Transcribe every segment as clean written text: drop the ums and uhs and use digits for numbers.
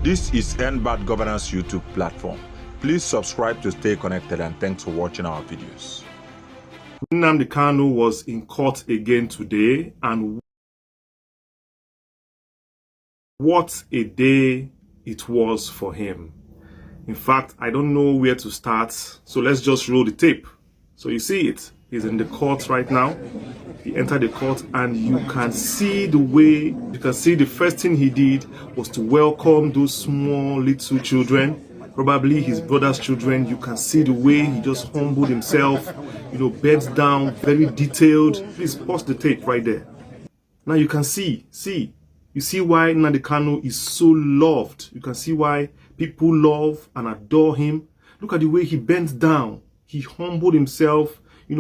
This is End Bad Governance YouTube platform. Please subscribe to stay connected, and thanks for watching our videos. Nnamdi Kanu was in court again today, and what a day it was for him. In fact, I don't know where to start, so let's just roll the tape. So you see it, he's in the court right now. He entered the court, and you can see the way, you can see the first thing he did was to welcome those small little children, probably his brother's children. You can see the way he just humbled himself, bent down, very detailed. Please pause the tape right there. Now you can see you see why Nnamdi Kanu is so loved. You can see why people love and adore him. Look at the way he bent down. He humbled himself,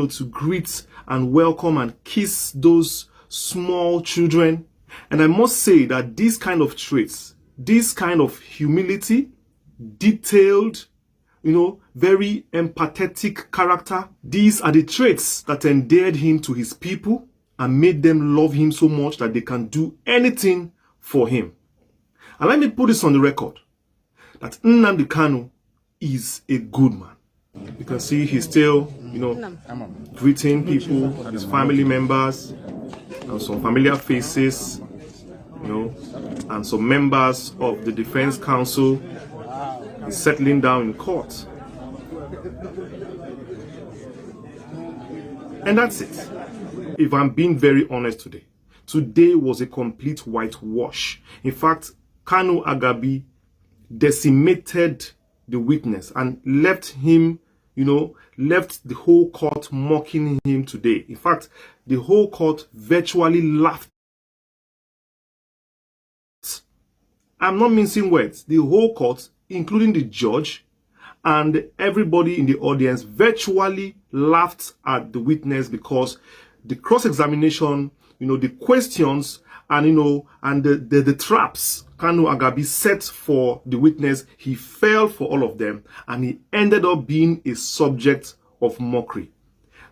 to greet and welcome and kiss those small children. And I must say that these kind of traits, this kind of humility, detailed, very empathetic character, these are the traits that endeared him to his people and made them love him so much that they can do anything for him. And let me put this on the record, that Nnamdi Kanu is a good man. You can see he's still, greeting people, his family members, and some familiar faces, and some members of the Defense Council. He's settling down in court. And that's it. If I'm being very honest today was a complete whitewash. In fact, Kanu Agabi decimated the witness and left him, left the whole court mocking him today. In fact, the whole court virtually laughed. I'm not mincing words. The whole court, including the judge and everybody in the audience, virtually laughed at the witness because the cross-examination, the questions and, the traps Kanu Agabi set for the witness, he fell for all of them, and he ended up being a subject of mockery.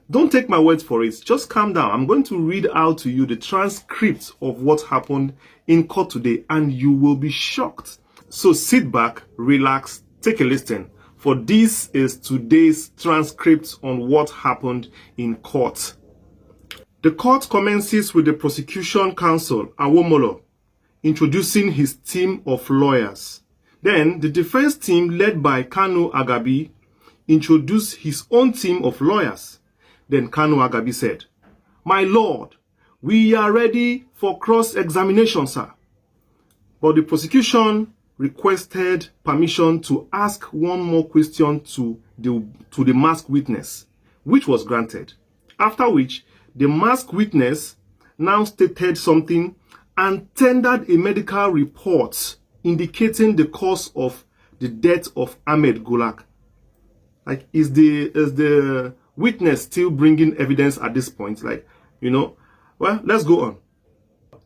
Don't take my words for it. Just calm down. I'm going to read out to you the transcript of what happened in court today, and you will be shocked. So sit back, relax, take a listen, for this is today's transcript on what happened in court. The court commences with the prosecution counsel, Awomolo, introducing his team of lawyers. Then the defense team, led by Kanu Agabi, introduced his own team of lawyers. Then Kanu Agabi said, "My lord, we are ready for cross-examination, sir." But the prosecution requested permission to ask one more question to the masked witness, which was granted. After which, the masked witness now stated something and tendered a medical report indicating the cause of the death of Ahmed Gulak. Like, is the witness still bringing evidence at this point? Well, let's go on.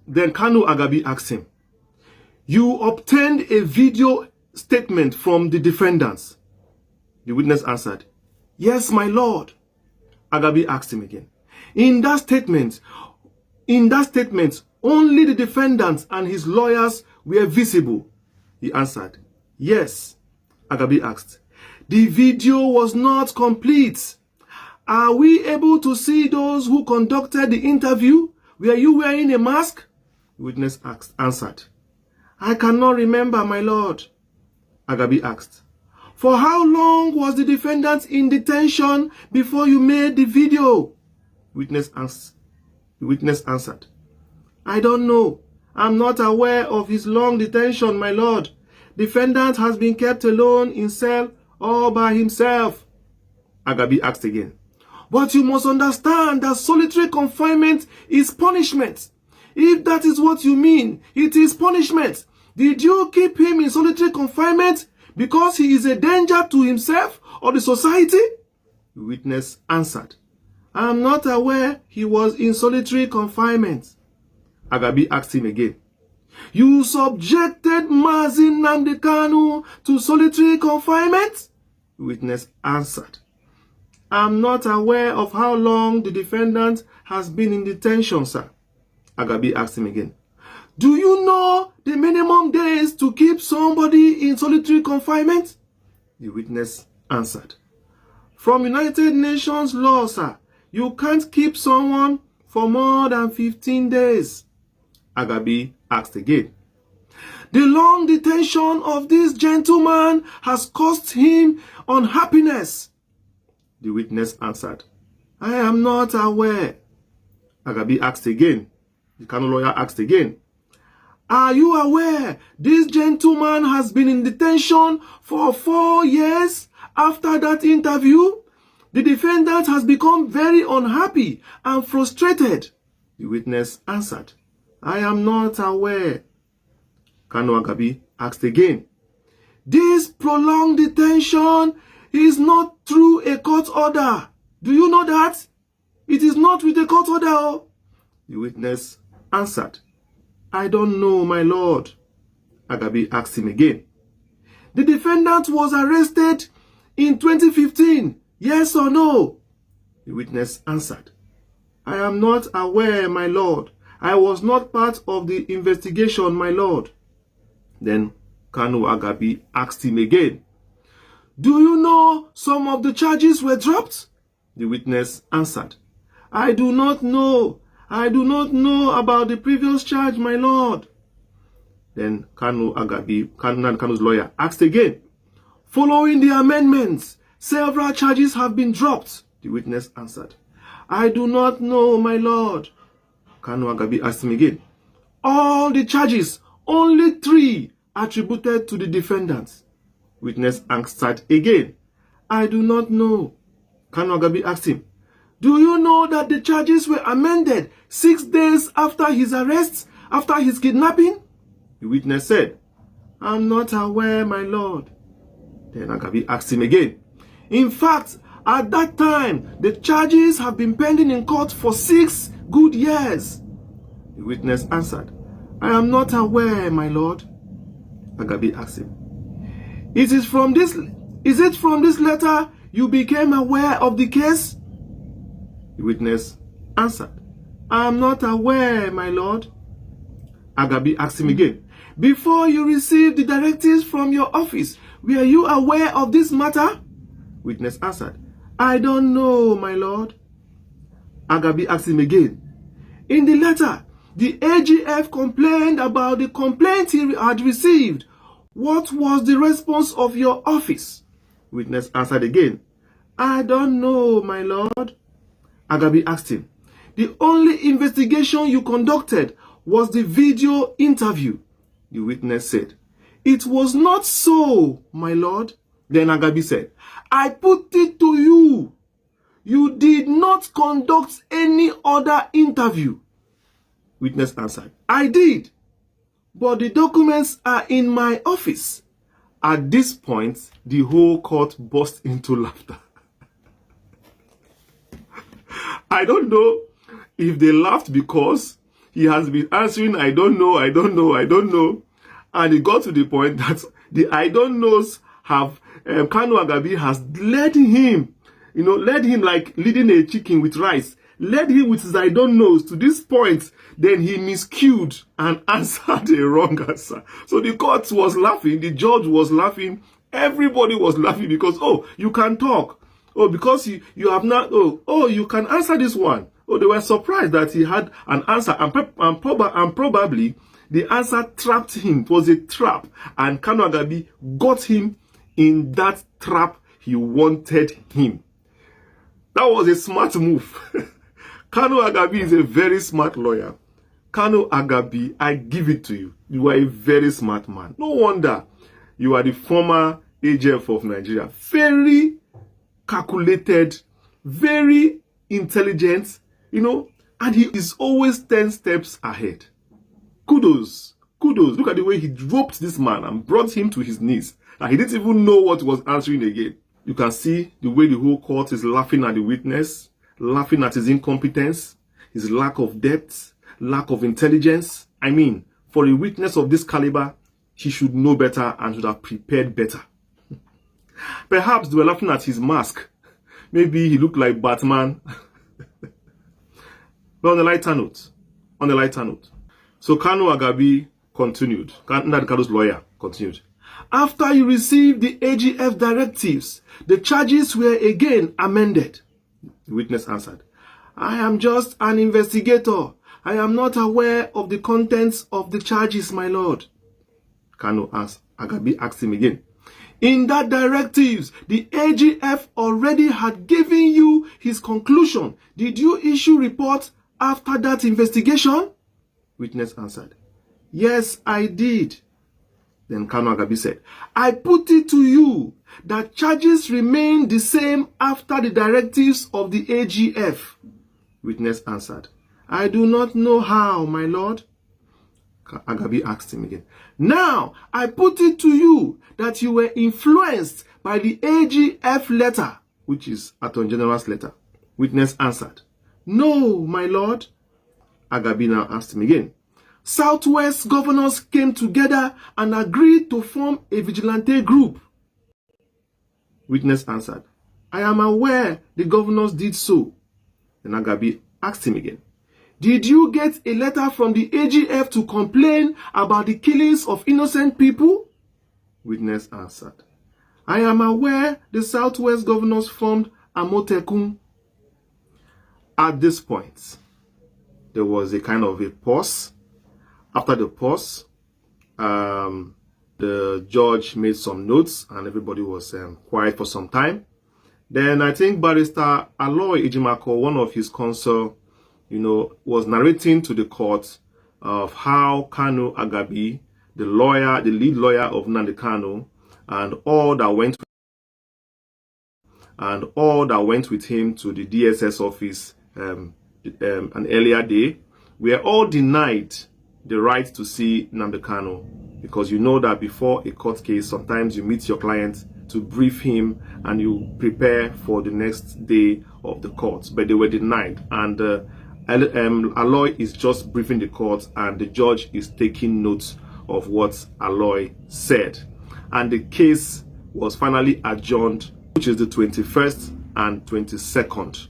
Then Kanu Agabi asked him, "You obtained a video statement from the defendants?" The witness answered, "Yes, my lord." Agabi asked him again, In that statement, only the defendant and his lawyers were visible." He answered, "Yes." Agabi asked, "The video was not complete. Are we able to see those who conducted the interview? Were you wearing a mask?" The witness answered, "I cannot remember, my lord." Agabi asked, "For how long was the defendant in detention before you made the video?" The witness answered, "I don't know. I'm not aware of his long detention, my lord. Defendant has been kept alone in cell all by himself." Agabi asked again, "But you must understand that solitary confinement is punishment. If that is what you mean, it is punishment. Did you keep him in solitary confinement because he is a danger to himself or the society?" The witness answered, "I am not aware he was in solitary confinement." Agabi asked him again, "You subjected Mazi Nnamdi Kanu to solitary confinement?" The witness answered, "I am not aware of how long the defendant has been in detention, sir." Agabi asked him again, "Do you know the minimum days to keep keep somebody in solitary confinement? The witness answered, from United Nations law, sir, you can't keep someone for more than 15 days. Agabi asked again. The long detention of this gentleman has caused him unhappiness. The witness answered, I am not aware. Agabi asked again. The Kanu lawyer asked again, are you aware this gentleman has been in detention for 4 years after that interview? The defendant has become very unhappy and frustrated. The witness answered, I am not aware. Kanu Agabi asked again, this prolonged detention is not through a court order. Do you know that? It is not with a court order. The witness answered, I don't know, my lord. Agabi asked him again, the defendant was arrested in 2015, yes or no? The witness answered, I am not aware, my lord. I was not part of the investigation, my lord. Then Kanu Agabi asked him again, do you know some of the charges were dropped? The witness answered, I do not know. I do not know about the previous charge, my lord. Then Kanu Agabi, Kanu's lawyer, asked again, following the amendments, several charges have been dropped. The witness answered, I do not know, my lord. Kanu Agabi asked him again, all the charges, only 3 attributed to the defendants. Witness answered again, I do not know. Kanu Agabi asked him, do you know that the charges were amended 6 days after his arrest, after his kidnapping? The witness said, I'm not aware, my lord. Then Agabi asked him again, in fact, at that time, the charges have been pending in court for 6 good years. The witness answered, I am not aware, my lord. Agabi asked him, is it from this letter you became aware of the case? The witness answered, I am not aware, my lord. Agabi asked him again, before you received the directives from your office, were you aware of this matter? Witness answered, I don't know, my lord. Agabi asked him again, in the letter, the AGF complained about the complaint he had received. What was the response of your office? Witness answered again, I don't know, my lord. Agabi asked him, the only investigation you conducted was the video interview. The witness said, it was not so, my lord. Then Agabi said, I put it to you. You did not conduct any other interview. Witness answered, I did, but the documents are in my office. At this point, the whole court burst into laughter. I don't know if they laughed because he has been answering, I don't know, I don't know, I don't know. And it got to the point that the I don't knows have, Kanu Agabi has led him, led him like leading a chicken with rice. Led him with his I don't knows to this point. Then he miscued and answered a wrong answer. So the court was laughing, the judge was laughing, everybody was laughing because, oh, you can talk. Oh, because you have not, oh, you can answer this one. Oh, they were surprised that he had an answer and probably the answer trapped him. It was a trap. And Kanu Agabi got him in that trap he wanted him. That was a smart move. Kanu Agabi is a very smart lawyer. Kanu Agabi, I give it to you. You are a very smart man. No wonder you are the former AGF of Nigeria. Very calculated, very intelligent, and he is always 10 steps ahead. Kudos. Kudos. Look at the way he roped this man and brought him to his knees. And he didn't even know what he was answering again. You can see the way the whole court is laughing at the witness, laughing at his incompetence, his lack of depth, lack of intelligence. I mean, for a witness of this caliber, he should know better and should have prepared better. Perhaps they were laughing at his mask. Maybe he looked like Batman. But on a lighter note, so Kanu Agabi continued. Nnamdi Kanu's lawyer continued. After you received the AGF directives, the charges were again amended. The witness answered, I am just an investigator. I am not aware of the contents of the charges, my lord. Kanu Agabi asked him again. In that directives, the AGF already had given you his conclusion. Did you issue report after that investigation? Witness answered, yes, I did. Then Kanu Agabi said, I put it to you that charges remain the same after the directives of the AGF. Witness answered, I do not know how, my lord. Agabi asked him again, now I put it to you that you were influenced by the AGF letter, which is Attorney General's letter. Witness answered, no, my lord. Agabi now asked him again, Southwest governors came together and agreed to form a vigilante group. Witness answered, I am aware the governors did so. Then Agabi asked him again, did you get a letter from the AGF to complain about the killings of innocent people? Witness answered, I am aware the Southwest governors formed Amotekun. At this point, there was a kind of a pause. After the pause, the judge made some notes and everybody was quiet for some time. Then I think Barrister Aloy Ejimako, one of his counsel, was narrating to the court of how Kanu Agabi, the lead lawyer of Nnamdi Kanu, and all that went with him to the DSS office an earlier day, were all denied the right to see Nnamdi Kanu, because you know that before a court case, sometimes you meet your client to brief him and you prepare for the next day of the court, but they were denied. And Aloy is just briefing the court and the judge is taking notes of what Aloy said. And the case was finally adjourned, which is the 21st and 22nd.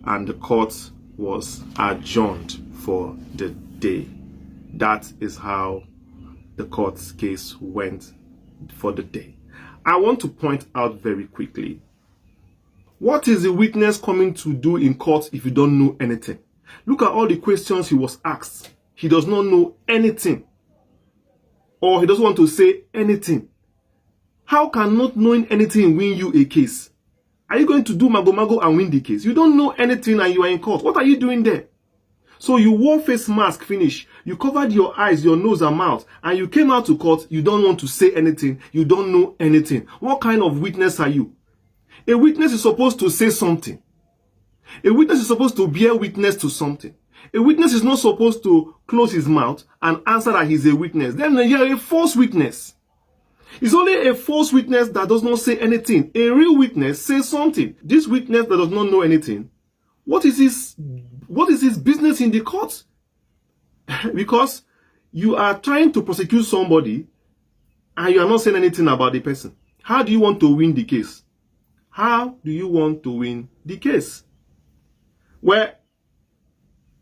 And the court was adjourned for the day. That is how the court's case went for the day. I want to point out very quickly, what is the witness coming to do in court if you don't know anything? Look at all the questions he was asked. He does not know anything, or he doesn't want to say anything. How can not knowing anything win you a case? Are you going to do mago and win the case? You don't know anything and you are in court. What are you doing there? So you wore face mask, finish. You covered your eyes, your nose and mouth, and you came out to court. You don't want to say anything. You don't know anything. What kind of witness are you? A witness is supposed to say something. A witness is supposed to bear witness to something. A witness is not supposed to close his mouth and answer that he's a witness. Then you're a false witness. It's only a false witness that does not say anything. A real witness says something. This witness that does not know anything, what is his business in the court? Because you are trying to prosecute somebody and you are not saying anything about the person. How do you want to win the case? How do you want to win the case? Well,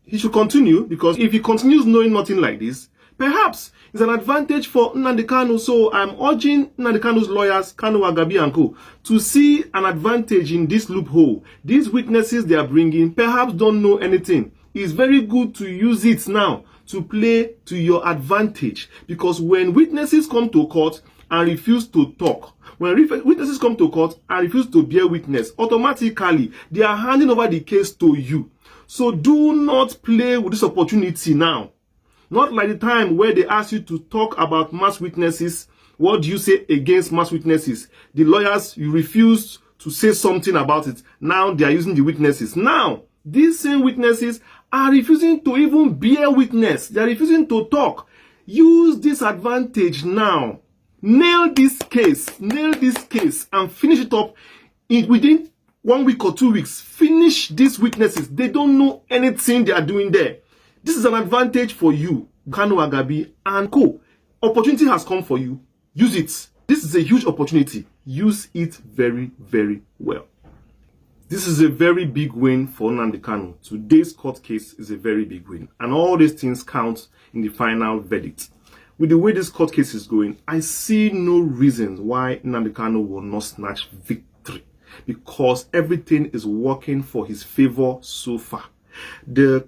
he should continue, because if he continues knowing nothing like this, perhaps it's an advantage for Nnamdi Kanu. So I'm urging Nnamdi Kanu's lawyers, Kanu Agabi and co, to see an advantage in this loophole. These witnesses they are bringing perhaps don't know anything. It's very good to use it now to play to your advantage, because when witnesses come to court and refuse to talk, when witnesses come to court and refuse to bear witness, automatically they are handing over the case to you. So do not play with this opportunity now. Not like the time where they ask you to talk about mass witnesses. What do you say against mass witnesses? The lawyers, you refuse to say something about it. Now they are using the witnesses. Now, these same witnesses are refusing to even bear witness. They are refusing to talk. Use this advantage now. Nail this case and finish it up within 1 week or 2 weeks. Finish these witnesses. They don't know anything they are doing there. This is an advantage for you, Kanu Agabi and co. Opportunity has come for you. Use it. This is a huge opportunity. Use it very, very well. This is a very big win for Nnamdi Kanu. Today's court case is a very big win. And all these things count in the final verdict. with the way this court case is going, I see no reason why Nnamdi Kanu will not snatch victory, because everything is working for his favor so far. The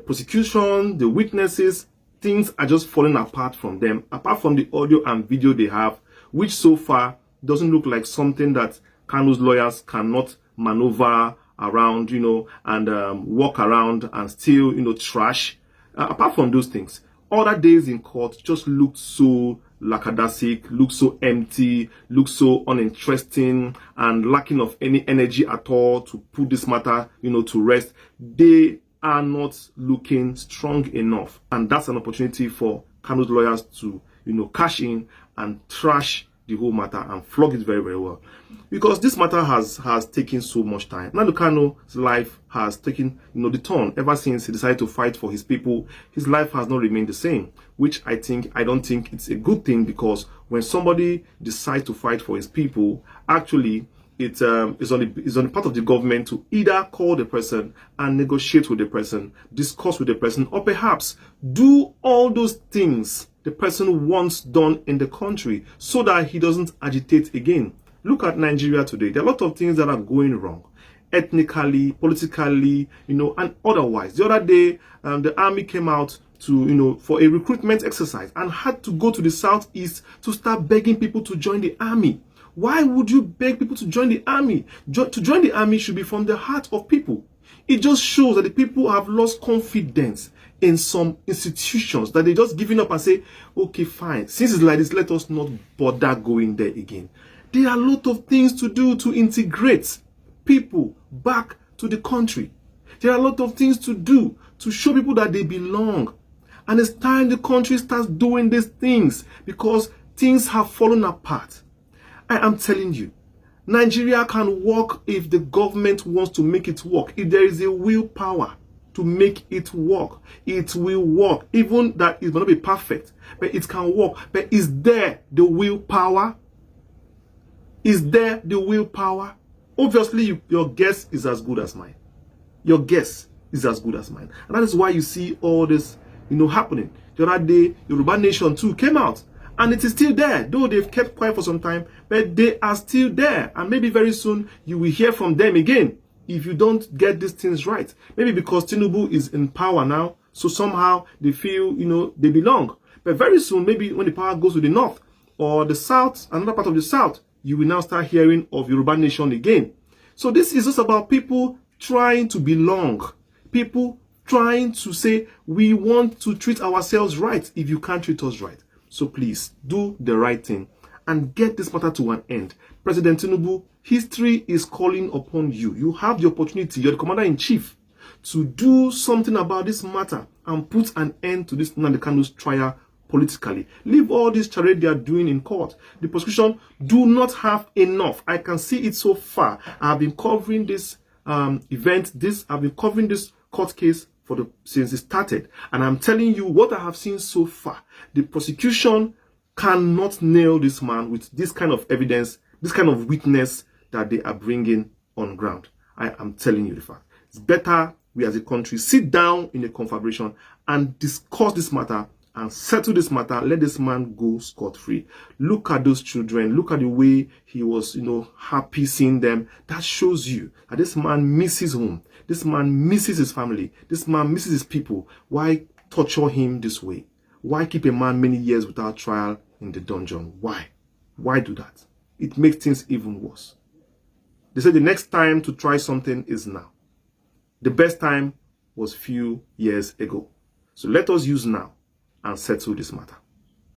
prosecution, the witnesses, things are just falling apart from them, apart from the audio and video they have, which so far doesn't look like something that Kanu's lawyers cannot maneuver around, and walk around and still, trash. Apart from those things, other days in court just looked so lackadaisic, looked so empty, looked so uninteresting, and lacking of any energy at all to put this matter, to rest. They are not looking strong enough, and that's an opportunity for Kanu's lawyers to, cash in and trash the whole matter and flog it very, very well, because this matter has taken so much time. Nnamdi Kanu's life has taken the turn ever since he decided to fight for his people. His life has not remained the same, which I don't think it's a good thing, because when somebody decides to fight for his people, actually it's on the part of the government to either call the person and negotiate with the person, discuss with the person, or perhaps do all those things the person wants done in the country so that he doesn't agitate again. Look at Nigeria today. There are a lot of things that are going wrong, ethnically, politically, and otherwise. The other day, the army came out to, for a recruitment exercise and had to go to the southeast to start begging people to join the army. Why would you beg people to join the army? To join the army should be from the heart of people. It just shows that the people have lost confidence in some institutions, that they just giving up and say, okay, fine, since it's like this, let us not bother going there again. There are a lot of things to do to integrate people back to the country. There are a lot of things to do to show people that they belong. And it's time the country starts doing these things, because things have fallen apart. I am telling you, Nigeria can work if the government wants to make it work. If there is a willpower to make it work, it will work. Even that it may not be perfect, but it can work. But is there the willpower? Is there the willpower? Obviously, your guess is as good as mine. Your guess is as good as mine. And that is why you see all this, happening. The other day, Yoruba Nation too came out. And it is still there, though they've kept quiet for some time, but they are still there. And maybe very soon you will hear from them again if you don't get these things right. Maybe because Tinubu is in power now, so somehow they feel, they belong. But very soon, maybe when the power goes to the north or the south, another part of the south, you will now start hearing of Yoruba Nation again. So this is just about people trying to belong. People trying to say, we want to treat ourselves right if you can't treat us right. So please, do the right thing and get this matter to an end. President Tinubu, history is calling upon you. You have the opportunity, you're the commander-in-chief, to do something about this matter and put an end to this Nnamdi Kanu's trial politically. Leave all this charade they are doing in court. The prosecution do not have enough. I can see it so far. I have been covering this I've been covering this court case since it started, and I'm telling you what I have seen so far. The prosecution cannot nail this man with this kind of evidence, this kind of witness that they are bringing on ground. I am telling you the fact. It's better we as a country sit down in a confederation and discuss this matter and settle this matter. Let this man go scot-free. Look at those children. Look at the way he was, happy seeing them. That shows you that this man misses home. This man misses his family. This man misses his people. Why torture him this way? Why keep a man many years without trial in the dungeon? Why? Why do that? It makes things even worse. They say the next time to try something is now. The best time was few years ago. So let us use now and settle this matter.